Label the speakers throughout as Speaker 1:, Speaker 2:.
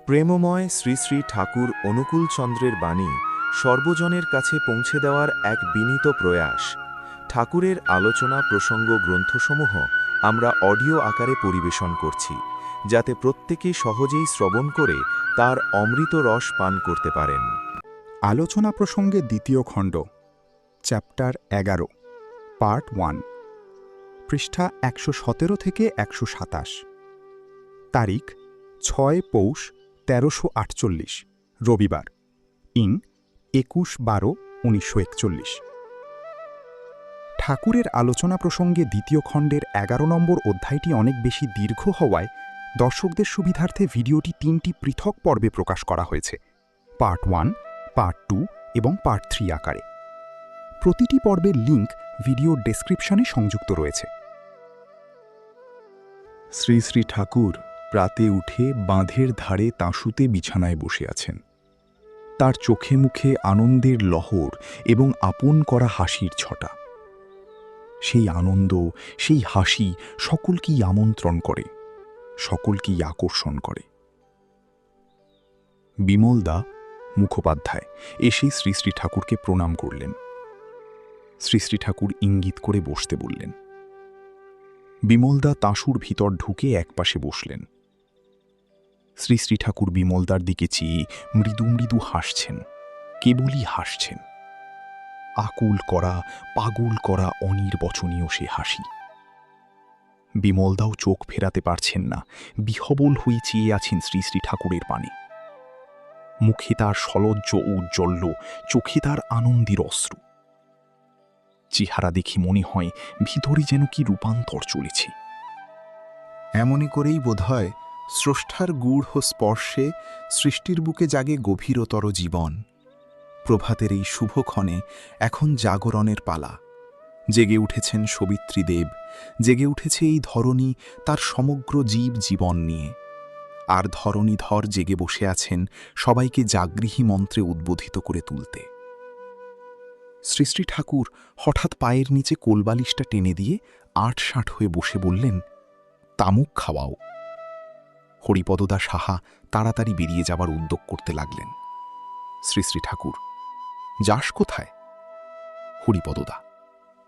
Speaker 1: প্রেমময় শ্রী শ্রী ঠাকুর অনুকূলচন্দ্রের বাণী সর্বজনের কাছে পৌঁছে দেওয়ার এক বিনীত প্রয়াস। ঠাকুরের আলোচনা প্রসঙ্গ গ্রন্থসমূহ আমরা অডিও আকারে পরিবেশন করছি, যাতে প্রত্যেকে সহজেই শ্রবণ করে তার অমৃত রস পান করতে পারেন।
Speaker 2: আলোচনা প্রসঙ্গে দ্বিতীয় খণ্ড, চ্যাপ্টার 11, পার্ট 1, পৃষ্ঠা 117 থেকে 127, তারিখ 6 পৌষ 1348, রবিবার, ইং 21/12/1941। ঠাকুরের আলোচনা প্রসঙ্গে দ্বিতীয় খণ্ডের 11 নম্বর অধ্যায়টি অনেক বেশি দীর্ঘ হওয়ায় দর্শকদের সুবিধার্থে ভিডিওটি 3টি পৃথক পর্বে প্রকাশ করা হয়েছে, পার্ট 1, পার্ট 2 এবং পার্ট 3 আকারে। প্রতিটি পর্বের লিঙ্ক ভিডিওর ডেসক্রিপশনে সংযুক্ত রয়েছে।
Speaker 3: শ্রী শ্রী ঠাকুর প্রাতে উঠে বাঁধের ধারে তাঁশুতে বিছানায় বসে আছেন। তার চোখে মুখে আনন্দের লহর এবং আপন করা হাসির ছটা। সেই আনন্দ, সেই হাসি সকলকেই আমন্ত্রণ করে, সকলকেই আকর্ষণ করে। বিমলদা মুখোপাধ্যায় এসে শ্রী শ্রী ঠাকুরকে প্রণাম করলেন। শ্রী শ্রী ঠাকুর ইঙ্গিত করে বসতে বললেন। বিমলদা তাঁশুর ভিতর ঢুকে একপাশে বসলেন। শ্রী শ্রী ঠাকুর বিমলদার দিকে চেয়ে মৃদু মৃদু হাসছেন, কেবলই হাসছেন। আকুল করা, পাগল করা অনির্বচনীয় সে হাসি। বিমলদাও চোখ ফেরাতে পারছেন না, বিহবল হয়ে চেয়ে আছেন শ্রী শ্রী ঠাকুরের পানে। মুখে তার সলজ্জ ঔজ্জ্বল্য, চোখে তার আনন্দের অশ্রু। চেহারা দেখে মনে হয় ভিতরে যেন কি রূপান্তর চলেছে।
Speaker 4: এমনি করেই বোধহয় স্রষ্টার গূঢ় স্পর্শে সৃষ্টির বুকে জাগে গভীরতর জীবন। প্রভাতের এই শুভক্ষণে এখন জাগরণের পালা। জেগে উঠেছেন সবিত্রীদেব, জেগে উঠেছে এই ধরণী তার সমগ্র জীব জীবন নিয়ে। আর ধরণীধর জেগে বসে আছেন সবাইকে জাগৃহী মন্ত্রে উদ্বোধিত করে তুলতে। শ্রী শ্রী ঠাকুর হঠাৎ পায়ের নিচে কোলবালিশটা টেনে দিয়ে আঁটসাঁট হয়ে বসে বললেন, তামুক খাওয়াও। হরিপদদা সাহা তাড়াতাড়ি বেরিয়ে যাবার উদ্যোগ করতে লাগলেন। শ্রী শ্রী ঠাকুর, যাস কোথায়? হরিপদদা,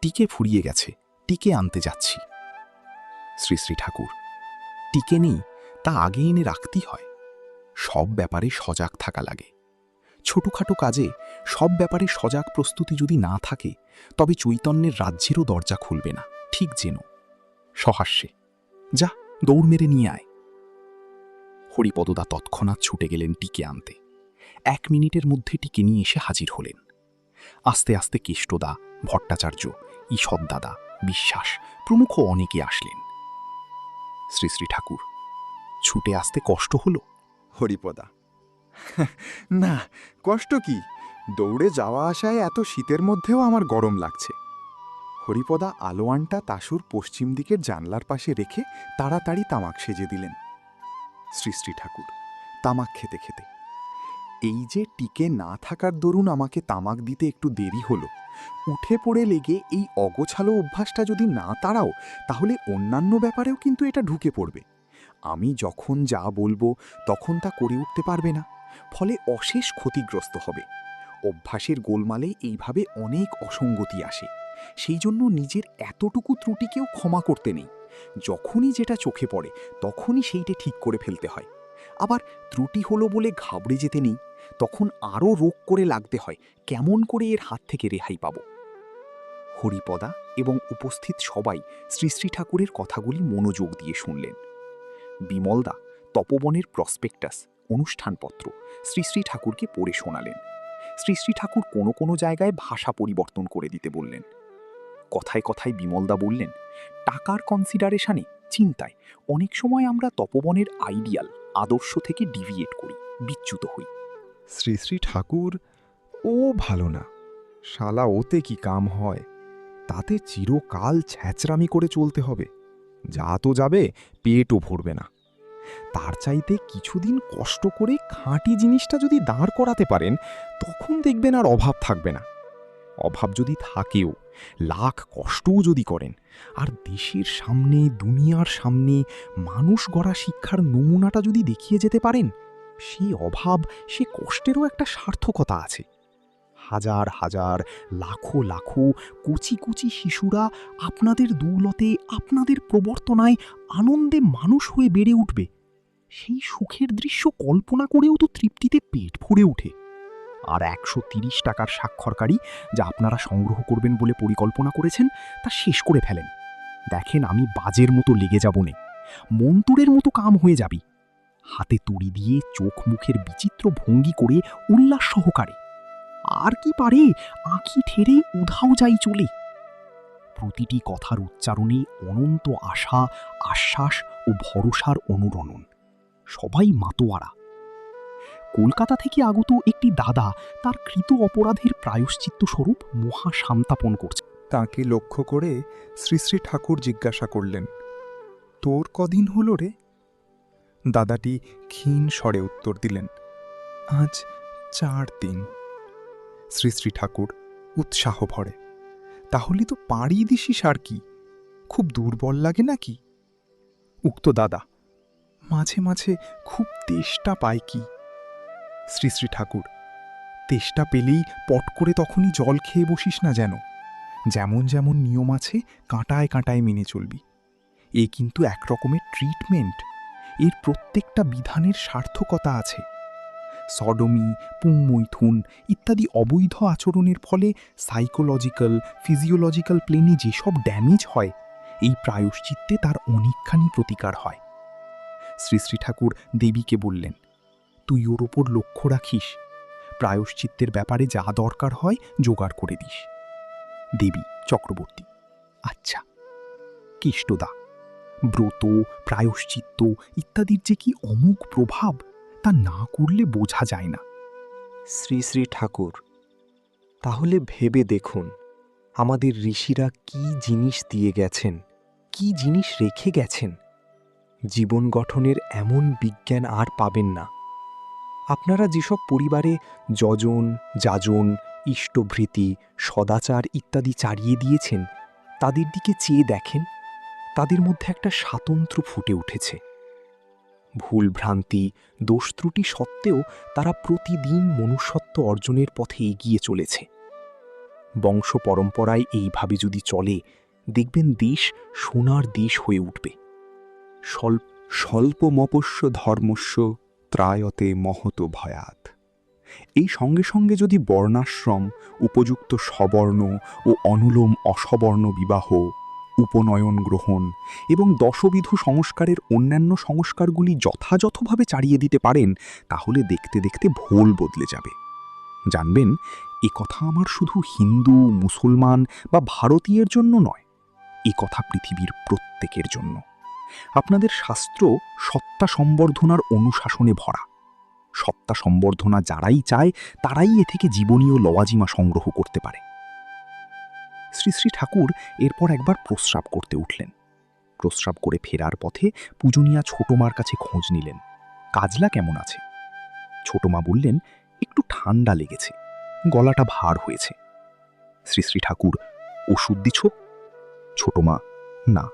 Speaker 4: টিকে ফুরিয়ে গেছে, টিকে আনতে যাচ্ছি। শ্রী শ্রী ঠাকুর, টিকে নেই, তা আগে এনে রাখতেই হয়। সব ব্যাপারে সজাগ থাকা লাগে। ছোটখাটো কাজে সব ব্যাপারে সজাগ প্রস্তুতি যদি না থাকে, তবে চৈতন্যের রাজ্যেরও দরজা খুলবে না, ঠিক যেন। সহাস্যে, যা দৌড় মেরে নিয়ে আয়। হরিপদদা তৎক্ষণাৎ ছুটে গেলেন টিকে আনতে। 1 মিনিটের মধ্যে টিকে নিয়ে এসে হাজির হলেন। আস্তে আস্তে কেষ্টদা, ভট্টাচার্য, ঈষৎদাদা, বিশ্বাস প্রমুখ অনেকে আসলেন। শ্রী শ্রী ঠাকুর, ছুটে আসতে কষ্ট হলো?
Speaker 2: হরিপদা, না, কষ্ট কি? দৌড়ে যাওয়া আসায় এত শীতের মধ্যেও আমার গরম লাগছে। হরিপদা আলোয়ানটা তাঁশুর পশ্চিম দিকের জানলার পাশে রেখে তাড়াতাড়ি তামাক সেজে দিলেন। শ্রী শ্রী ঠাকুর তামাক খেতে খেতে, এই যে টিকে না থাকার দরুন আমাকে তামাক দিতে একটু দেরি হলো, উঠে পড়ে লেগে এই অগোছালো অভ্যাসটা যদি না তাড়াও, তাহলে অন্যান্য ব্যাপারেও কিন্তু এটা ঢুকে পড়বে। আমি যখন যা বলবো তখন তা করে উঠতে পারবে না, ফলে অশেষ ক্ষতিগ্রস্ত হবে। অভ্যাসের গোলমালে এইভাবে অনেক অসঙ্গতি আসে। সেই জন্য নিজের এতটুকু ত্রুটিকেও ক্ষমা করতে নেই। যখনই যেটা চোখে পড়ে তখনই সেইটে ঠিক করে ফেলতে হয়। আবার ত্রুটি হলো বলে ঘাবড়ে যেতে নেই, তখন আরও রোগ করে লাগতে হয় কেমন করে এর হাত থেকে রেহাই পাব। হরিপদা এবং উপস্থিত সবাই শ্রী শ্রী ঠাকুরের কথাগুলি মনোযোগ দিয়ে শুনলেন। বিমলদা তপবনের প্রসপেক্টাস, অনুষ্ঠানপত্র শ্রী শ্রী ঠাকুরকে পড়ে শোনালেন। শ্রী শ্রী ঠাকুর কোনো কোনো জায়গায় ভাষা পরিবর্তন করে দিতে বললেন। কথায় কথায় বিমলদা বললেন, টাকার কনসিডারেশনে, চিন্তায় অনেক সময় আমরা তপবনের আইডিয়াল আদর্শ থেকে ডিভিয়েট করি, বিচ্যুত হই।
Speaker 5: শ্রী শ্রী ঠাকুর, ও ভালো না, শালা ওতে কি কাম হয়? তাতে চিরকাল ছ্যাঁচড়ামি করে চলতে হবে, যা তো যাবে, পেটও ভরবে না। তার চাইতে কিছুদিন কষ্ট করে খাঁটি জিনিসটা যদি দাঁড় করাতে পারেন, তখন দেখবেন আর অভাব থাকবে না। অভাব যদি থাকেও, লাখ কষ্টও যদি করেন, আর দেশের সামনে, দুনিয়ার সামনে মানুষ গড়া শিক্ষার নমুনাটা যদি দেখিয়ে যেতে পারেন,
Speaker 3: সেই অভাব, সে কষ্টেরও একটা সার্থকতা আছে। হাজার হাজার, লাখো লাখো কুচি কুচি শিশুরা আপনাদের দৌলতে, আপনাদের প্রবর্তনায় আনন্দে মানুষ হয়ে বেড়ে উঠবে। সেই সুখের দৃশ্য কল্পনা করেও তো তৃপ্তিতে পেট ভরে ওঠে। আর 130 টাকার স্বাক্ষরকারী যা আপনারা সংগ্রহ করবেন বলে পরিকল্পনা করেছেন, তা শেষ করে ফেলেন। দেখেন, আমি বাজের মতো লেগে যাব নে, মন্তুরের মতো কাম হয়ে যাবি। হাতে তুড়ি দিয়ে চোখ মুখের বিচিত্র ভঙ্গি করে উল্লাস সহকারে, আর কি পারে আঁখি ঠেরে উধাও যাই চলে। প্রতিটি কথার উচ্চারণে অনন্ত আশা, আশ্বাস ও ভরসার অনুরণন। সবাই মাতোয়ারা। কলকাতা থেকে আগত একটি দাদা তার কৃত অপরাধের প্রায়শ্চিত্ত স্বরূপ মহা শান্তাপন করছে।
Speaker 2: তাকে লক্ষ্য করে শ্রী শ্রী ঠাকুর জিজ্ঞাসা করলেন, তোর কদিন হলো রে? দাদাটি ক্ষীণ স্বরে উত্তর দিলেন, আজ 4 দিন। শ্রী শ্রী ঠাকুর উৎসাহ ভরে, তাহলে তো পাড়ি দিসিস আর কি, খুব দুর্বল লাগে নাকি? উক্ত দাদা, মাঝে মাঝে খুব তেষ্টা পায় কি। শ্রী শ্রী ঠাকুর, তেষ্টা পেলেই পট করে তখনই জল খেয়ে বসিস না যেন। যেমন যেমন নিয়ম আছে কাঁটায় কাঁটায় মেনে চলবি। এ কিন্তু একরকমের ট্রিটমেন্ট, এর প্রত্যেকটা বিধানের সার্থকতা আছে। সডমি, পুংমৈথুন ইত্যাদি অবৈধ আচরণের ফলে সাইকোলজিক্যাল, ফিজিওলজিক্যাল প্লেনে যেসব ড্যামেজ হয়, এই প্রায়শ্চিত্তে তার অনেকখানি প্রতিকার হয়। শ্রী শ্রী ঠাকুর দেবীকে বললেন, তুই ওর ওপর লক্ষ্য রাখিস, প্রায়শ্চিত্তের ব্যাপারে যা দরকার হয় জোগাড় করে দিস। দেবী চক্রবর্তী, আচ্ছা। কেষ্টদা, ব্রত, প্রায়শ্চিত্ত ইত্যাদির যে কি অমোঘ প্রভাব, তা না করলে বোঝা যায় না।
Speaker 6: শ্রী শ্রী ঠাকুর, তাহলে ভেবে দেখুন, আমাদের ঋষিরা কি জিনিস দিয়ে গেছেন, কি জিনিস রেখে গেছেন। জীবন গঠনের এমন বিজ্ঞান আর পাবেন না। আপনারা যেসব পরিবারে যজন, যাজন, ইষ্টভৃতি, সদাচার ইত্যাদি চারিয়ে দিয়েছেন, তাদের দিকে চেয়ে দেখেন, তাদের মধ্যে একটা স্বাতন্ত্র্য ফুটে উঠেছে। ভুলভ্রান্তি, দোষ ত্রুটি সত্ত্বেও তারা প্রতিদিন মনুষ্যত্ব অর্জনের পথে এগিয়ে চলেছে। বংশ পরম্পরায় এইভাবে যদি চলে, দেখবেন দেশ সোনার দেশ হয়ে উঠবে।
Speaker 4: স্বল্পমপস্য ধর্মস্য ত্রায়তে মহত ভয়াত। এই সঙ্গে সঙ্গে যদি বর্ণাশ্রম, উপযুক্ত সবর্ণ ও অনুলোম অসবর্ণ বিবাহ, উপনয়ন গ্রহণ এবং দশবিধ সংস্কারের অন্যান্য সংস্কারগুলি যথাযথভাবে চালিয়ে দিতে পারেন, তাহলে দেখতে দেখতে ভোল বদলে যাবে। জানবেন, এ কথা আমার শুধু হিন্দু, মুসলমান বা ভারতীয়ের জন্য নয়, এ কথা পৃথিবীর প্রত্যেকের জন্য। আপনাদের শাস্ত্র সত্তা সম্বর্ধনার অনুশাসনে ভরা। সত্তা সম্বর্ধনা যারাই চায়, তারাই এ থেকে জীবনীয় লওয়াজিমা সংগ্রহ করতে পারে। শ্রী শ্রী ঠাকুর এরপর একবার প্রস্রাব করতে উঠলেন। প্রস্রাব করে ফেরার পথে পূজনীয়া ছোটমার কাছে খোঁজ নিলেন, কাজলা কেমন আছে। ছোটমা বললেন, একটু ঠান্ডা লেগেছে, গলাটা ভার হয়েছে। শ্রী শ্রী ঠাকুর, ওষুধ দিছ? ছোটমা, না।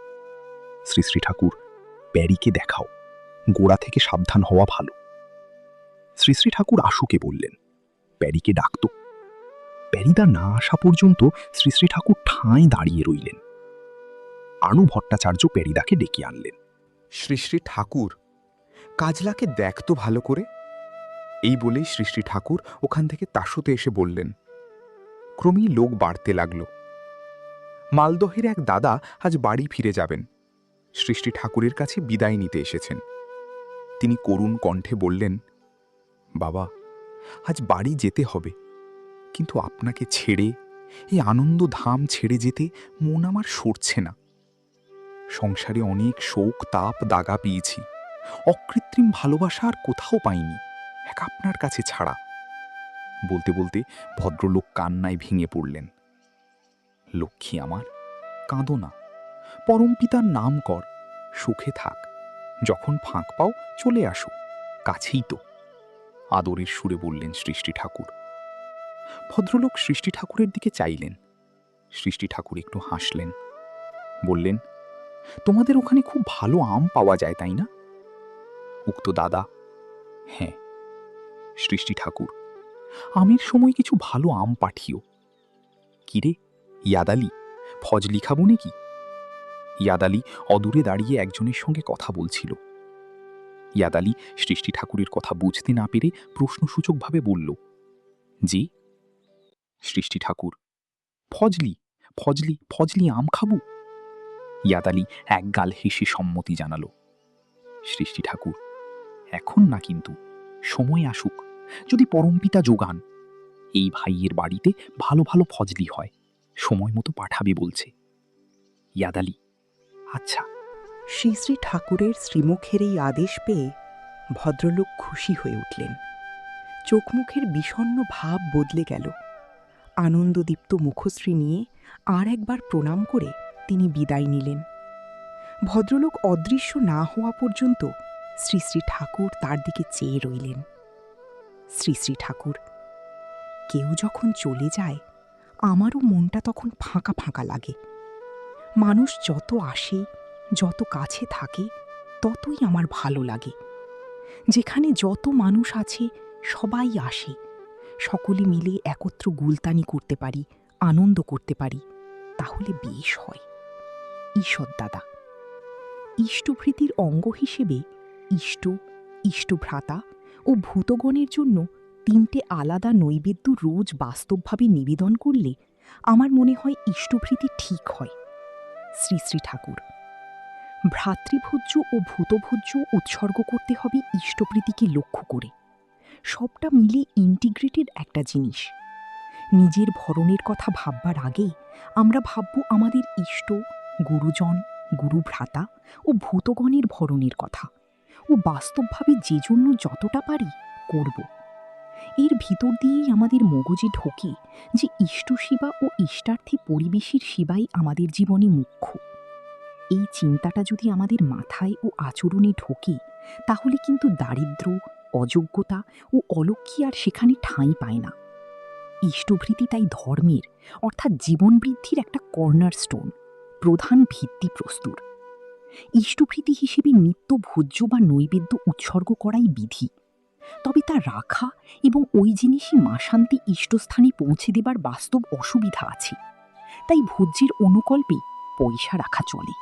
Speaker 4: শ্রী শ্রী ঠাকুর, প্যারিকে দেখাও, গোড়া থেকে সাবধান হওয়া ভালো। শ্রী শ্রী ঠাকুর আশুকে বললেন, প্যারিকে ডাকত। প্যারিদা না আসা পর্যন্ত শ্রী শ্রী ঠাকুর ঠাঁই দাঁড়িয়ে রইলেন। আনু ভট্টাচার্য প্যারিদাকে ডেকে আনলেন।
Speaker 2: শ্রী শ্রী ঠাকুর, কাজলাকে দেখ তো ভালো করে। এই বলেই শ্রী শ্রী ঠাকুর ওখান থেকে তাসতে এসে বললেন। ক্রমেই লোক বাড়তে লাগল। মালদহের এক দাদা আজ বাড়ি ফিরে যাবেন। শ্রী শ্রী ঠাকুরের কাছে বিদায় নিতে এসেছেন। তিনি করুণ কণ্ঠে বললেন, বাবা, আজ বাড়ি যেতে হবে, কিন্তু আপনাকে ছেড়ে, এই আনন্দ ধাম ছেড়ে যেতে মন আমার সরছে না। সংসারে অনেক শোক, তাপ, দাগা পেয়েছি, অকৃত্রিম ভালোবাসা আর কোথাও পাইনি, এক আপনার কাছে ছাড়া। বলতে বলতে ভদ্রলোক কান্নায় ভেঙে পড়লেন। লক্ষ্মী আমার, কাঁদো না, পরম পিতার নাম কর, সুখে থাক, যখন ফাঁক পাও চলে আসো, কাছেই তো, আদরের সুরে বললেন সৃষ্টি ঠাকুর। ভদ্রলোক সৃষ্টি ঠাকুরের দিকে চাইলেন। সৃষ্টি ঠাকুর একটু হাসলেন, বললেন, তোমাদের ওখানে খুব ভালো আম পাওয়া যায়, তাই না? উক্ত দাদা, হ্যাঁ,
Speaker 3: সৃষ্টি ঠাকুর, আমের সময় কিছু ভালো আম পাঠিও। কিরে ইয়াদালি, ফজলি খাবো নাকি? ইয়াদালি অদূরে দাঁড়িয়ে একজনের সঙ্গে কথা বলছিল। ইয়াদালি সৃষ্টি ঠাকুরের কথা বুঝতে না পেরে প্রশ্নসূচকভাবে বলল, জি। সৃষ্টি ঠাকুর, ফজলি ফজলি ফজলি আম খাবো। ইয়াদালি এক গাল হেসে সম্মতি জানালো। সৃষ্টি ঠাকুর, এখন না কিন্তু, সময় আসুক, যদি পরমপিতা যোগান। এই ভাইয়ের বাড়িতে ভালো ভালো ফজলি হয়, সময় মতো পাঠাবে বলছে। ইয়াদালি, আচ্ছা।
Speaker 7: শ্রী শ্রী ঠাকুরের শ্রীমুখের এই আদেশ পেয়ে ভদ্রলোক খুশি হয়ে উঠলেন। চোখমুখের বিষণ্ণ ভাব বদলে গেল। আনন্দদীপ্ত মুখশ্রী নিয়ে আর একবার প্রণাম করে তিনি বিদায় নিলেন। ভদ্রলোক অদৃশ্য না হওয়া পর্যন্ত শ্রী শ্রী ঠাকুর তার দিকে চেয়ে রইলেন। শ্রী শ্রী ঠাকুর, কেউ যখন চলে যায় আমারও মনটা তখন ফাঁকা ফাঁকা লাগে। মানুষ যত আসে, যত কাছে থাকে, ততই আমার ভালো লাগে। যেখানে যত মানুষ আছে সবাই আসে, সকলে মিলে একত্র গুলতানি করতে পারি, আনন্দ করতে পারি, তাহলে বেশ হয়। ঈশ্বর দাদা, ইষ্টভৃতির অঙ্গ হিসেবে ইষ্ট, ইষ্টভ্রাতা ও ভূতগণের জন্য 3টে আলাদা নৈবেদ্য রোজ বাস্তবভাবে নিবেদন করলে আমার মনে হয় ইষ্টভৃতি ঠিক হয়। শ্রী শ্রী ঠাকুর, ভ্রাতৃভোজ্য ও ভূতভোজ্য উৎসর্গ করতে হবে ইষ্টপ্রীতিকে লক্ষ্য করে। সবটা মিলে ইন্টিগ্রেটেড একটা জিনিস। নিজের ভরণের কথা ভাববার আগে আমরা ভাবব আমাদের ইষ্ট, গুরুজন, গুরুভ্রাতা ও ভূতগণের ভরণের কথা, ও বাস্তবভাবে যে জন্য যতটা পারি করব। এর ভিতর দিয়েই আমাদের মগজে ঢোকে যে ইষ্টসেবা ও ইষ্টার্থী পরিবেশের সেবাই আমাদের জীবনে মুখ্য। এই চিন্তাটা যদি আমাদের মাথায় ও আচরণে ঢোকে, তাহলে কিন্তু দারিদ্র্য, অযোগ্যতা ও অলক্ষ্মী আর সেখানে ঠাঁই পায় না। ইষ্টভৃতি তাই ধর্মের অর্থাৎ জীবন বৃদ্ধির একটা কর্নারস্টোন, প্রধান ভিত্তিপ্রস্তর। ইষ্টভৃতি হিসেবে নিত্য ভোজ্য বা নৈবেদ্য উৎসর্গ করাই বিধি, তবে তা রাখা এবং ওই জিনিসই মাসান্তে ইষ্টস্থানে পৌঁছে দেবার বাস্তব অসুবিধা আছে। তাই ভোজ্যের অনুকল্পে পয়সা রাখা চলে।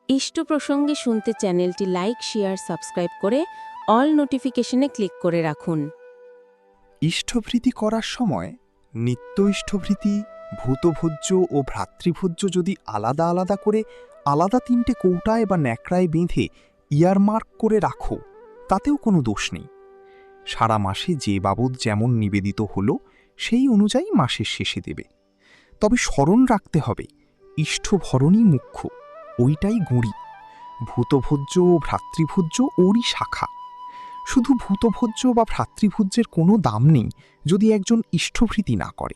Speaker 8: ইষ্ট প্রসঙ্গে শুনতে চ্যানেলটি লাইক, শেয়ার, সাবস্ক্রাইব করে অল নোটিফিকেশনে ক্লিক করে রাখুন।
Speaker 4: ইষ্টভৃতি করার সময় নিত্য ইষ্টভৃতি, ভূতভোজ্য ও ভ্রাতৃভোজ্য যদি আলাদা আলাদা করে আলাদা 3টে কৌটায় বা ন্যাকড়ায় বেঁধে ইয়ারমার্ক করে রাখো, তাতেও কোনো দোষ নেই। সারা মাসে যে বাবদ যেমন নিবেদিত হলো সেই অনুযায়ী মাসের শেষে দেবে। তবে স্মরণ রাখতে হবে ইষ্টভরণই মুখ্য, ওইটাই গুঁড়ি। ভূতভোজ্য ও ভ্রাতৃভোজ্য ওরই শাখা। শুধু ভূতভোজ্য বা ভ্রাতৃভোজ্যের কোনো দাম নেই যদি একজন ইষ্টভৃতি না করে।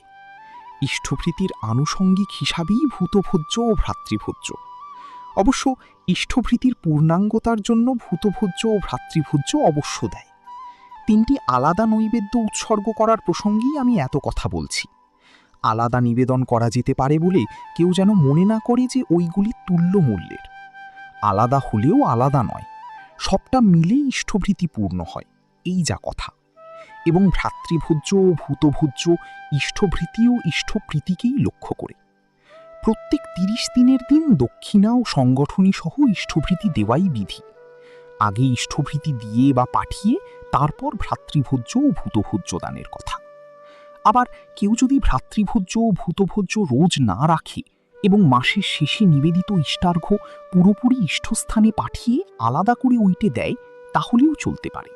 Speaker 4: ইষ্টভৃতির আনুষঙ্গিক হিসাবেই ভূতভোজ্য ও ভ্রাতৃভোজ্য। অবশ্য ইষ্টভৃতির পূর্ণাঙ্গতার জন্য ভূতভোজ্য ও ভ্রাতৃভোজ্য অবশ্য দেয়। 3টি আলাদা নৈবেদ্য উৎসর্গ করার প্রসঙ্গেই আমি এত কথা বলছি। আলাদা নিবেদন করা যেতে পারে বলে কেউ যেন মনে না করে যে ওইগুলি তুল্য মূল্যের। আলাদা হলেও আলাদা নয়, সবটা মিলে ইষ্টভৃতি পূর্ণ হয়, এই যা কথা। এবং ভ্রাতৃভোজ্য ও ভূতভোজ্য ইষ্টভৃতি ও ইষ্টপ্রীতিকেই লক্ষ্য করে। প্রত্যেক 30 দিনের দিন দক্ষিণা ও সংগঠনী সহ ইষ্টভৃতি দেওয়াই বিধি। আগে ইষ্টভৃতি দিয়ে বা পাঠিয়ে তারপর ভ্রাতৃভোজ্য ও ভূতভোজ্য দানের কথা। আবার কেউ যদি ভ্রাতৃভোজ্য ও ভূতভোজ্য রোজ না রাখে এবং মাসের শেষে নিবেদিত ইষ্টার্ঘ্য পুরোপুরি ইষ্টস্থানে পাঠিয়ে আলাদা করে ওইটে দেয়, তাহলেও চলতে পারে।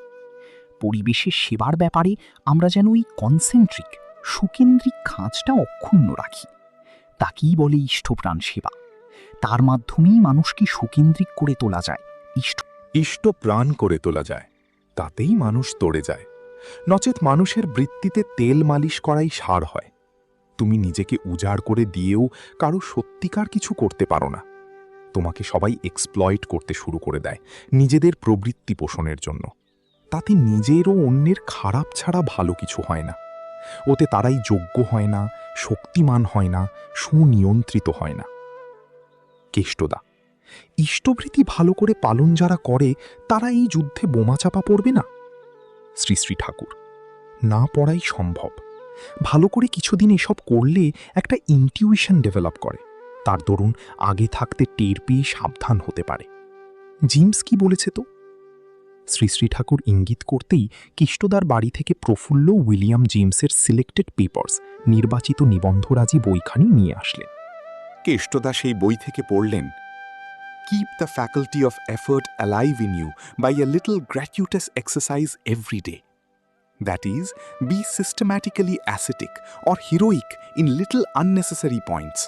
Speaker 4: পরিবেশের সেবার ব্যাপারে আমরা যেন ওই কনসেন্ট্রিক, সুকেন্দ্রিক খাঁজটা অক্ষুণ্ণ রাখি। তাকেই বলে ইষ্টপ্রাণ সেবা। তার মাধ্যমেই মানুষকে সুকেন্দ্রিক করে তোলা যায়,
Speaker 2: ইষ্ট প্রাণ করে তোলা যায়, তাতেই মানুষ তড়ে যায়। নচেত মানুষের বৃত্তিতে তেল মালিশ করাই সার হয়। তুমি নিজেকে উজাড় করে দিয়েও কারো সত্যিকার কিছু করতে পারো না। তোমাকে সবাই এক্সপ্লয়েট করতে শুরু করে দেয় নিজেদের প্রবৃত্তি পোষণের জন্য। তাতে নিজের ও অন্যের খারাপ ছাড়া ভালো কিছু হয় না। ওতে তারাই যোগ্য হয় না, শক্তিমান হয় না, সুনিয়ন্ত্রিত হয় না। কেষ্টদা,
Speaker 3: ইষ্টভৃতি ভালো করে পালন যারা করে তারা এই যুদ্ধে বোমাচাপা পড়বে না? শ্রী শ্রী ঠাকুর: না পড়াই সম্ভব। ভালো করে কিছুদিন এসব করলে একটা ইনটিউশন ডেভেলপ করে, তার দরুন আগে থাকতে টের পেয়ে সাবধান হতে পারে। জিমস কি বলেছে তো? শ্রী শ্রী ঠাকুর ইঙ্গিত করতেই কিষ্টদার বাড়ি থেকে প্রফুল্ল উইলিয়াম জেমসের সিলেক্টেড পেপার্স, নির্বাচিত নিবন্ধরাজি বইখানি নিয়ে আসলেন।
Speaker 2: কেষ্টদা সেই বই থেকে পড়লেন, Keep the faculty of effort alive in you by a little gratuitous exercise every day. That is, be systematically ascetic or heroic in little unnecessary points.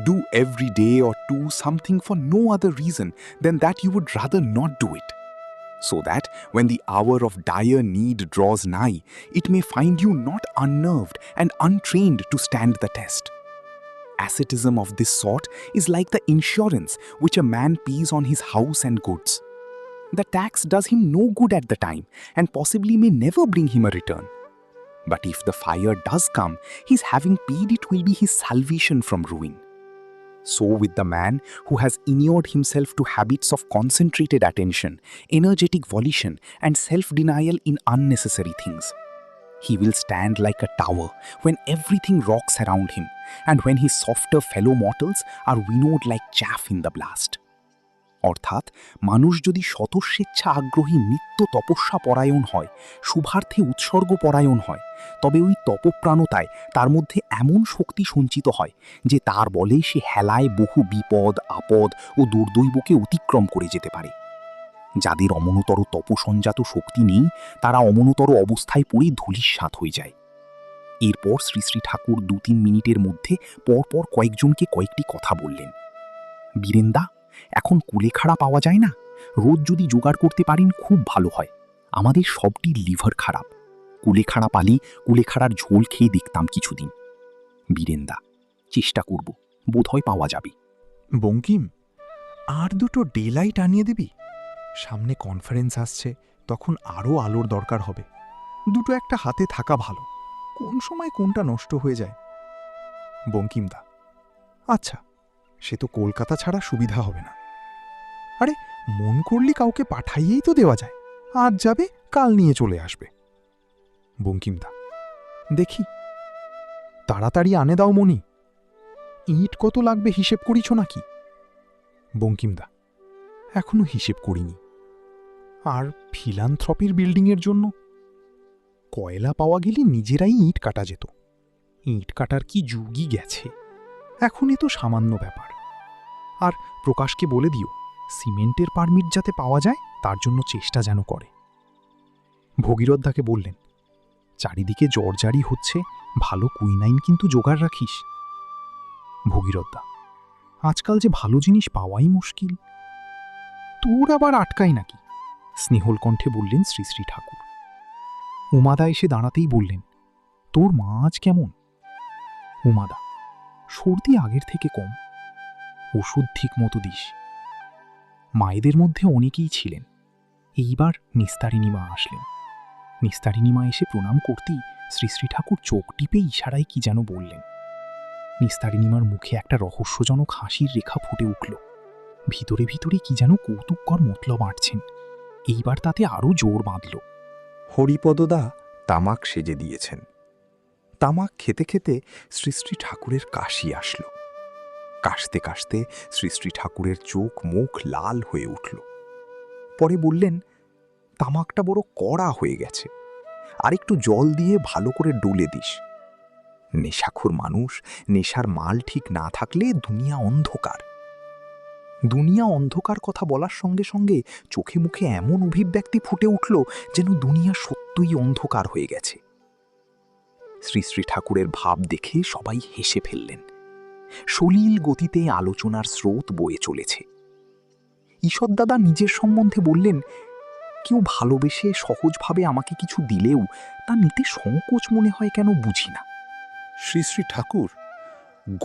Speaker 2: Do every day or two something for no other reason than that you would rather not do it, so that when the hour of dire need draws nigh, it may find you not unnerved and untrained to stand the test. Asceticism of this sort is like the insurance which a man pays on his house and goods. The tax does him no good at the time and possibly may never bring him a return. But if the fire does come, his having paid it will be his salvation from ruin. So with the man who has inured himself to habits of concentrated attention, energetic volition, and self-denial in unnecessary things. He will stand like a tower when everything rocks around him, and when his softer fellow mortals are winnowed like chaff in the blast. অর্থাৎ মানুষ যদি স্বতঃস্বেচ্ছা আগ্রহী নিত্য তপস্যা পরায়ণ হয়, শুভার্থে উৎসর্গ পরায়ণ হয়, তবে ওই তপপ্রাণতায় তার মধ্যে এমন শক্তি সঞ্চিত হয় যে তার বলে সে হেলায় বহু বিপদ আপদ ও দুর্দৈবকে অতিক্রম করে যেতে পারে। যাদের অমনতর তপসঞ্জাত শক্তি নেই, তারা অমনতর অবস্থায় পড়ে ধূলিসাৎ হয়ে যায়। এরপর শ্রী শ্রী ঠাকুর 2-3 মিনিটের মধ্যে পরপর কয়েকজনকে কয়েকটি কথা বললেন। বীরেন্দা, এখন কুলেখাড়া পাওয়া যায় না, রোজ যদি জোগাড় করতে পারেন খুব ভালো হয়। আমাদের সবটির লিভার খারাপ, কুলেখাড়া পালি কুলেখাড়ার ঝোল খেয়ে দেখতাম কিছুদিন। বীরেন্দা: চেষ্টা করব, বোধহয় পাওয়া যাবে।
Speaker 3: বঙ্কিম, আর দুটো ডে লাইট আনিয়ে দিবি? সামনে কনফারেন্স আসছে, তখন আরও আলোর দরকার হবে। দুটো একটা হাতে থাকা ভালো, কোন সময় কোনটা নষ্ট হয়ে যায়। বঙ্কিমদা: আচ্ছা, সে তো কলকাতা ছাড়া সুবিধা হবে না। আরে, মন করলি কাউকে পাঠাইয়েই তো দেওয়া যায়, আজ যাবে কাল নিয়ে চলে আসবে। বঙ্কিমদা: দেখি, তাড়াতাড়ি আনে দাও মনি। ইট কত লাগবে হিসেব করিছ নাকি? বঙ্কিমদা: এখনো হিসেব করিনি। আর ফিলান্থ্রপির বিল্ডিংয়ের জন্য কয়লা পাওয়া গেলে নিজেরাই ইট কাটা যেত। ইট কাটার কি যুগই গেছে, এখন এ তো সামান্য ব্যাপার। আর প্রকাশকে বলে দিও সিমেন্টের পারমিট যাতে পাওয়া যায় তার জন্য চেষ্টা যেন করে। ভগীরথদাকে বললেন, চারিদিকে জর্জারি হচ্ছে, ভালো কুইনাইন কিন্তু জোগাড় রাখিস। ভগীরথদা: আজকাল যে ভালো জিনিস পাওয়াই মুশকিল। তোর আবার আটকায় নাকি? স্নেহল কণ্ঠে বললেন শ্রী শ্রী ঠাকুর। উমাদা এসে দাঁড়াতেই বললেন, তোর মা আজ কেমন? উমাদা: সর্দি আগের থেকে কম, ওষুধ ঠিক মতো দিস। মায়েদের মধ্যে অনেকেই ছিলেন, এইবার নিস্তারিণী মা আসলেন। নিস্তারিণী মা এসে প্রণাম করতেই শ্রী শ্রী ঠাকুর চোখ টিপে ইশারায় কি যেন বললেন। নিস্তারিণী মার মুখে একটা রহস্যজনক হাসির রেখা ফুটে উঠল। ভিতরে ভিতরে কি যেন কৌতুককর মতলব আঁটছেন। এইবার তাতে আরও জোর বাঁধল।
Speaker 4: হরিপদদা তামাক সেজে দিয়েছেন। তামাক খেতে খেতে শ্রী শ্রী ঠাকুরের কাশি আসলো। কাশতে কাশতে শ্রী শ্রী ঠাকুরের চোখ মুখ লাল হয়ে উঠল। পরে বললেন, তামাকটা বড় কড়া হয়ে গেছে, আর একটু জল দিয়ে ভালো করে ডলে দিস। নেশাখোর মানুষ, নেশার মাল ঠিক না থাকলে দুনিয়া অন্ধকার। দুনিয়া অন্ধকার কথা বলার সঙ্গে সঙ্গে চোখে মুখে এমন অভিব্যক্তি ফুটে উঠল যেন দুনিয়া সত্যই অন্ধকার হয়ে গেছে। শ্রী শ্রী ঠাকুরের ভাব দেখে সবাই হেসে ফেললেন। সলিল গতিতে আলোচনার স্রোত বয়ে চলেছে। ঈষৎদাদা নিজের সম্বন্ধে বললেন, কেউ ভালোবেসে সহজভাবে আমাকে কিছু দিলেও তা নিতে সংকোচ মনে হয় কেন বুঝি না।
Speaker 2: শ্রী শ্রী ঠাকুর: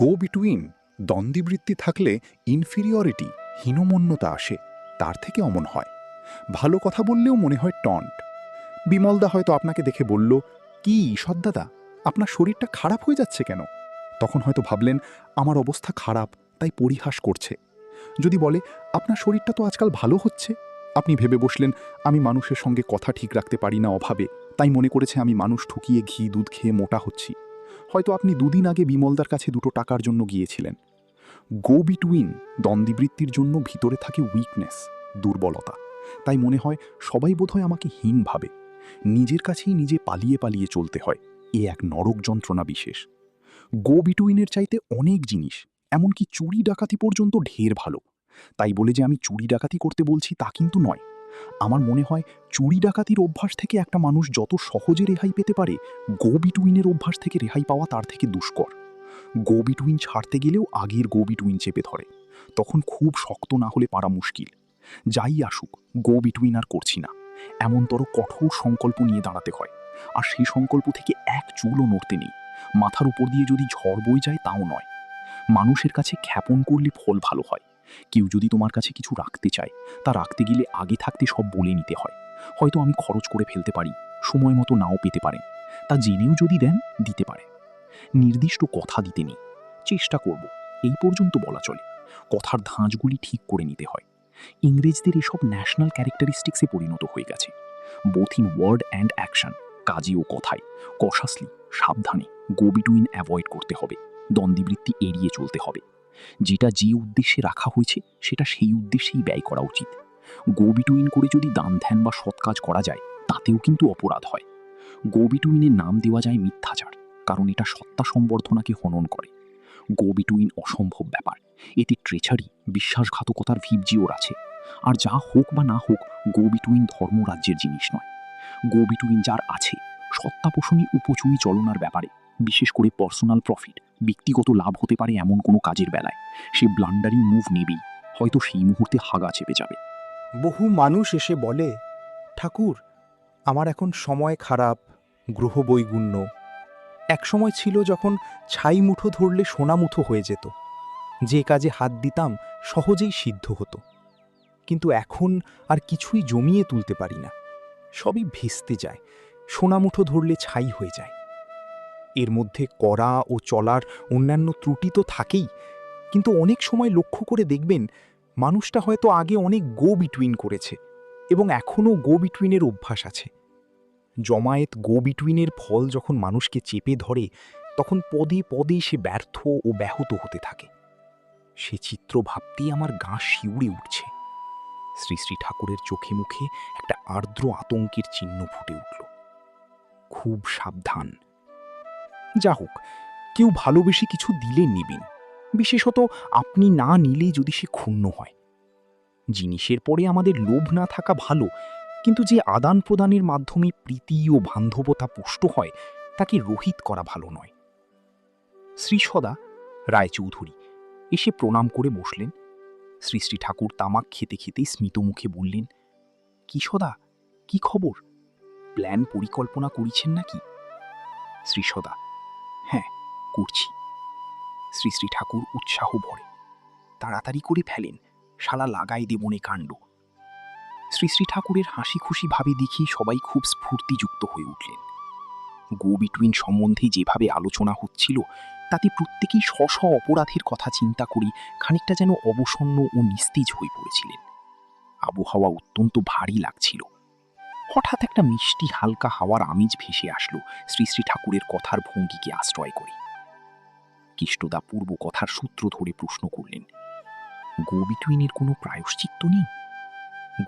Speaker 2: গো বিটুইন দ্বন্দ্ববৃত্তি থাকলে ইনফিরিয়রিটি, হীনমন্যতা আসে, তার থেকে অমন হয়। ভালো কথা বললেও মনে হয় টন্ট। বিমলদা হয়তো আপনাকে দেখে বলল, কি ঈষৎদাদা, আপনার শরীরটা খারাপ হয়ে যাচ্ছে কেন? তখন হয়তো ভাবলেন আমার অবস্থা খারাপ, তাই পরিহাস করছে। যদি বলে আপনার শরীরটা তো আজকাল ভালো হচ্ছে, আপনি ভেবে বসলেন আমি মানুষের সঙ্গে কথা ঠিক রাখতে পারি না অভাবে, তাই মনে করেছে আমি মানুষ ঠকিয়ে ঘি দুধ খেয়ে মোটা হচ্ছি। হয়তো আপনি দুদিন আগে বিমলদার কাছে 2 টাকার জন্য গিয়েছিলেন। গো বিটুইন দ্বন্দ্ববৃত্তির জন্য ভিতরে থাকে উইকনেস, দুর্বলতা। তাই মনে হয় সবাই বোধহয় আমাকে হীন ভাবে। নিজের কাছেই নিজে পালিয়ে পালিয়ে চলতে হয়, এ এক নরক যন্ত্রণা বিশেষ। গো বিটুইনের চাইতে অনেক জিনিস, এমনকি চুরি ডাকাতি পর্যন্ত ঢের ভালো। তাই বলে যে আমি চুরি ডাকাতি করতে বলছি তা কিন্তু নয়। আমার মনে হয় চুরি ডাকাতির অভ্যাস থেকে একটা মানুষ যত সহজে রেহাই পেতে পারে, গো বিটুইনের অভ্যাস থেকে রেহাই পাওয়া তার থেকে দুষ্কর। গো বিটুইন ছাড়তে গেলেও আগের গো বিটুইন চেপে ধরে, তখন খুব শক্ত না হলে পারা মুশকিল। যাই আসুক, গো বিটুইন আর করছি না, এমনতর কঠোর সংকল্প নিয়ে দাঁড়াতে হয়। আর সেই সংকল্প থেকে এক চুলও নড়তে নেই। মাথার উপর দিয়ে যদি ঝড় বয়ে যায় তাও নয়। মানুষের কাছে খ্যাপন করলে ফল ভালো হয়। কেউ যদি তোমার কাছে কিছু রাখতে চায়, তা রাখতে গেলে আগে থাকতে সব বলে নিতে হয়। হয়তো আমি খরচ করে ফেলতে পারি, সময় মতো নাও পেতে পারেন, তা জেনেও যদি দেন দিতে পারে। নির্দিষ্ট কথা দিতে নেই, চেষ্টা করব, এই পর্যন্ত বলা চলে। কথার ধাঁচগুলি ঠিক করে নিতে হয়। ইংরেজদের এসব ন্যাশনাল ক্যারেক্টারিস্টিক্সে পরিণত হয়ে গেছে, both in word and action, কাজে ও কথায়। কশাসলি, সাবধানে গো বিটুইন অ্যাভয়েড করতে হবে, দ্বন্দ্ববৃত্তি এড়িয়ে চলতে হবে। যেটা যে উদ্দেশ্যে রাখা হয়েছে সেটা সেই উদ্দেশ্যেই ব্যয় করা উচিত। গো বিটুইন করে যদি দান ধ্যান বা সৎ কাজ করা যায়, তাতেও কিন্তু অপরাধ হয়। গো বিটুইনের নাম দেওয়া যায় মিথ্যাচার, কারণ এটা সত্তা সম্বর্ধনাকে হনন করে। গো বিটুইন অসম্ভব ব্যাপার, এতে ট্রেচারি, বিশ্বাসঘাতকতার ভিবজিওর আছে। আর যা হোক বা না হোক, গো বিটুইন ধর্মরাজ্যের জিনিস নয়। গো বিটুইন যার আছে, সত্তাপোষণী উপচুরি চলনার ব্যাপারে, বিশেষ করে পার্সোনাল প্রফিট, ব্যক্তিগত লাভ হতে পারে এমন কোনো কাজের বেলায়, সে ব্লান্ডারিং মুভ নেবেই, হয়তো সেই মুহূর্তে হাগা চেপে যাবে।
Speaker 9: বহু মানুষ এসে বলে, ঠাকুর, আমার এখন সময় খারাপ, গ্রহ বৈগুণ্য। এক সময় ছিল যখন ছাই মুঠো ধরলে সোনা মুঠো হয়ে যেত, যে কাজে হাত দিতাম সহজেই সিদ্ধ হতো। কিন্তু এখন আর কিছুই জমিয়ে তুলতে পারি না, সবই ভেস্তে যায়, সোনা মুঠো ধরলে ছাই হয়ে যায়। এর মধ্যে করা ও চলার অন্যান্য ত্রুটি তো থাকেই, কিন্তু অনেক সময় লক্ষ্য করে দেখবেন মানুষটা হয়তো আগে অনেক গো বিটুইন করেছে এবং এখনও গো বিটুইনের অভ্যাস আছে। জমায়েত গো বিটুইনের ফল যখন মানুষকে চেপে ধরে, তখন পদে পদে সে ব্যর্থ ও ব্যাহত হতে থাকে। সে চিত্র ভাবতেই আমার গা শিউরে উঠছে। শ্রী শ্রী ঠাকুরের চোখে মুখে একটা আর্দ্র আতঙ্কের চিহ্ন ফুটে উঠল। খুব সাবধান। যা হোক, কেউ ভালোবেসে কিছু দিলে নেবেন, বিশেষত আপনি না নিলেই যদি সে ক্ষুণ্ণ হয়। জিনিসের পরে আমাদের লোভ না থাকা ভালো, কিন্তু যে আদান প্রদানের মাধ্যমে প্রীতি ও বান্ধবতা পুষ্ট হয়, তাকে রহিত করা ভালো নয়। শ্রী সদা রায়চৌধুরী এসে প্রণাম করে বসলেন। শ্রী শ্রী ঠাকুর তামাক খেতে খেতেই স্মিত মুখে বললেন, কি সদা, কি খবর? প্ল্যান পরিকল্পনা করিছেন নাকি? শ্রী সদা, হ্যাঁ, করছি। শ্রী শ্রী ঠাকুর উৎসাহ ভরে, তাড়াতাড়ি করে ফেলেন, শালা লাগাই দেবনে কাণ্ড। শ্রী শ্রী ঠাকুরের হাসি খুশি ভাবে দেখে সবাই খুব স্ফূর্তিযুক্ত হয়ে উঠলেন। গো বিটুইন সম্বন্ধে যেভাবে আলোচনা হচ্ছিল, তাতে প্রত্যেকেই স্ব স্ব অপরাধের কথা চিন্তা করে খানিকটা যেন অবসন্ন ও নিস্তেজ হয়ে পড়েছিলেন। আবহাওয়া অত্যন্ত ভারী লাগছিল। হঠাৎ একটা মিষ্টি হালকা হাওয়ার আমেজ ভেসে আসলো শ্রী শ্রী ঠাকুরের কথার ভঙ্গিকে আশ্রয় করে। কেষ্টদা পূর্ব কথার সূত্র ধরে প্রশ্ন করলেন, গো বিটুইনের কোনো প্রায়শ্চিত্ত নেই?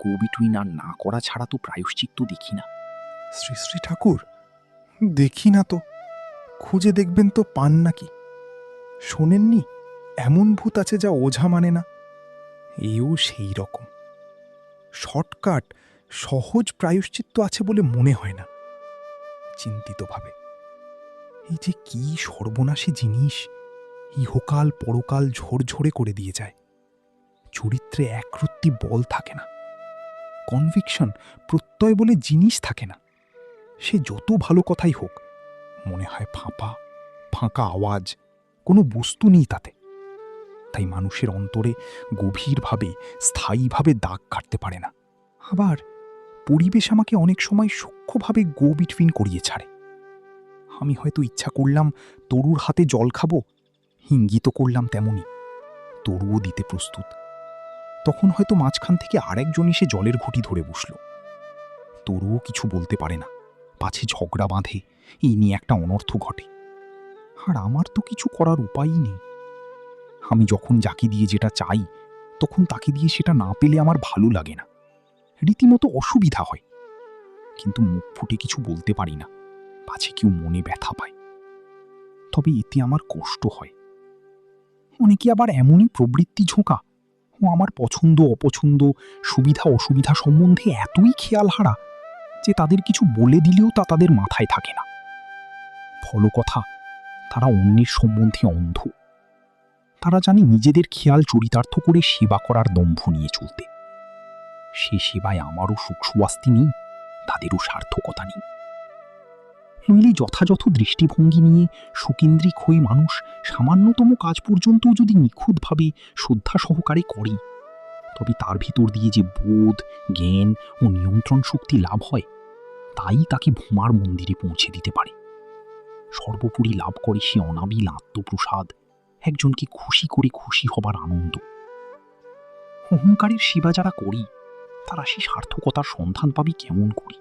Speaker 9: গো বিটুইন আর না করা ছাড়া তো প্রায়শ্চিত্ত দেখি না।
Speaker 2: শ্রী শ্রী ঠাকুর, দেখি না তো, খুঁজে দেখবেন তো পান নাকি? শোনেননি এমন ভূত আছে যা ওঝা মানে না? এও সেই রকম। শর্টকাট সহজ প্রায়শ্চিত্ত আছে বলে মনে হয় না। চিন্তিতভাবে, এই যে কি সর্বনাশী জিনিস, ইহকাল পরকাল ঝরঝরে করে দিয়ে যায়। চরিত্রে একরত্তি বল থাকে না, কনভিকশন, প্রত্যয় বলে জিনিস থাকে না। সে যত ভালো কথাই হোক, মনে হয় ফাঁপা, ফাঁকা আওয়াজ, কোনো বস্তু নেই তাতে। তাই মানুষের অন্তরে গভীরভাবে, স্থায়ীভাবে দাগ কাটতে পারে না। আবার পরিবেশ আমাকে অনেক সময় সূক্ষ্মভাবে গো বিটুইন করিয়ে ছাড়ে। আমি হয়তো ইচ্ছা করলাম তরুর হাতে জল খাবো, ইঙ্গিত করলাম তেমনি, তরুও দিতে প্রস্তুত,
Speaker 3: তখন হয়তো মাঝখান থেকে আরেকজন এসে জলের ঘুঁটি ধরে বসল। তরুও কিছু বলতে পারে না, পাছে ঝগড়া বাঁধে, এই নিয়ে একটা অনর্থ ঘটে। আর আমার তো কিছু করার উপায়ই নেই। আমি যখন যাকে দিয়ে যেটা চাই, তখন তাকে দিয়ে সেটা না পেলে আমার ভালো লাগে না, রীতিমতো অসুবিধা হয়। কিন্তু মুখ ফুটে কিছু বলতে পারি না, পাছে কেউ মনে ব্যথা পায়। তবে এতে আমার কষ্ট হয়। অনেকে আবার এমনই প্রবৃত্তি ঝোঁকা, ও আমার পছন্দ অপছন্দ, সুবিধা অসুবিধা সম্বন্ধে এতই খেয়াল হারা যে তাদের কিছু বলে দিলেও তা তাদের মাথায় থাকে না। ফলকথা, তারা অন্যের সম্বন্ধে অন্ধ। তারা জানে নিজেদের খেয়াল চরিতার্থ করে সেবা করার দম্ভ নিয়ে চলতে। সে সেবায় আমারও সুখ সুয়াস্তি নেই, তাদেরও সার্থকতা নেই। নইলে যথাযথ দৃষ্টিভঙ্গি নিয়ে সুকেন্দ্রিক হয়ে মানুষ সামান্যতম কাজ পর্যন্তও যদি নিখুঁতভাবে শ্রদ্ধা সহকারে করে, তবে তার ভিতর দিয়ে যে বোধ, জ্ঞান ও নিয়ন্ত্রণ শক্তি লাভ হয়, তাই তাকে ভূমার মন্দিরে পৌঁছে দিতে পারে। সর্বোপরি লাভ করে সে অনাবিল আত্মপ্রসাদ, একজনকে খুশি করে খুশি হবার আনন্দ। অহংকারের সেবা যারা করি, তারা সে সার্থকতার সন্ধান পাবি কেমন করি?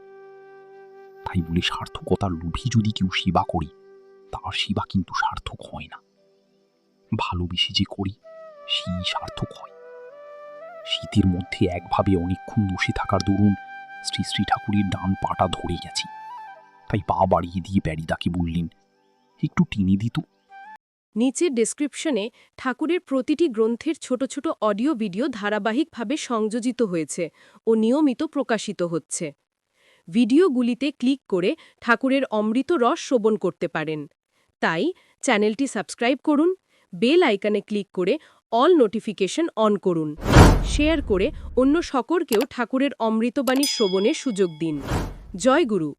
Speaker 3: তাই বলে সার্থকতার লোভী যদি কেউ সেবা করি, তার সেবা কিন্তু সার্থক হয় না। ভালোবেসে যে করি, সেই সার্থক হয়। শীতের মধ্যে একভাবে অনেকক্ষণ বসে থাকার দরুন শ্রী শ্রী ঠাকুরের ডান পাটা ধরে গেছি। তাই পা বাড়িয়ে দিয়ে প্যারিদাকে বললেন, একটু টেনে দিত।
Speaker 8: নিচের ডেসক্রিপশনে ঠাকুরের প্রতিটি গ্রন্থের ছোট ছোট অডিও ভিডিও ধারাবাহিকভাবে সংযোজিত হয়েছে ও নিয়মিত প্রকাশিত হচ্ছে। ভিডিওগুলিতে ক্লিক করে ঠাকুরের অমৃত রস শ্রবণ করতে পারেন। তাই চ্যানেলটি সাবস্ক্রাইব করুন, বেল আইকনে ক্লিক করে অল নোটিফিকেশন অন করুন, শেয়ার করে অন্য সকলকেও ঠাকুরের অমৃতবাণী শ্রবণের সুযোগ দিন। জয় গুরু।